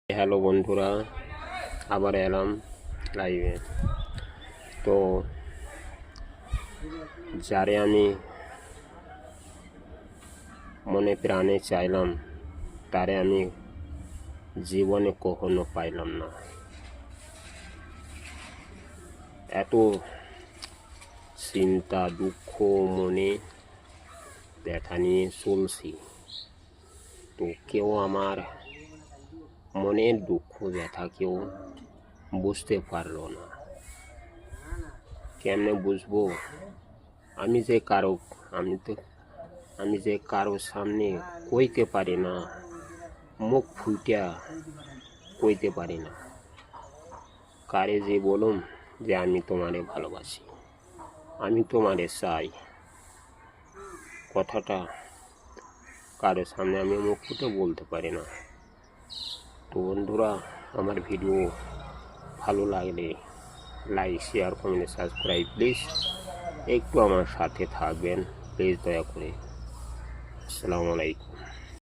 Hello বন্ধুরা, আবার এলাম লাইভে। তো যারে আমি মনে প্রাণে চাইলাম তারে আমি জীবনে কখনো পাইলাম না। এত চিন্তা দুঃখ মনে ব্যথা নিয়ে চলছি, তো কেউ আমার মনের দুঃখ ব্যথা কেউ বুঝতে পারলো না। কেমনে বুঝবো? আমি যে কারো সামনে কইতে পারি না, মুখ ফুটিয়া কইতে পারি না। কারে যে বলুম যে আমি তোমারে ভালোবাসি, আমি তোমারে চাই, কথাটা কারো সামনে আমি মুখ ফুটে বলতে পারি না। তো বন্ধুরা, আমার ভিডিও ভালো লাগলে like, share, comment, subscribe please একটু আমার সাথে থাকবেন প্লিজ, দয়া করে। আসসালামু আলাইকুম।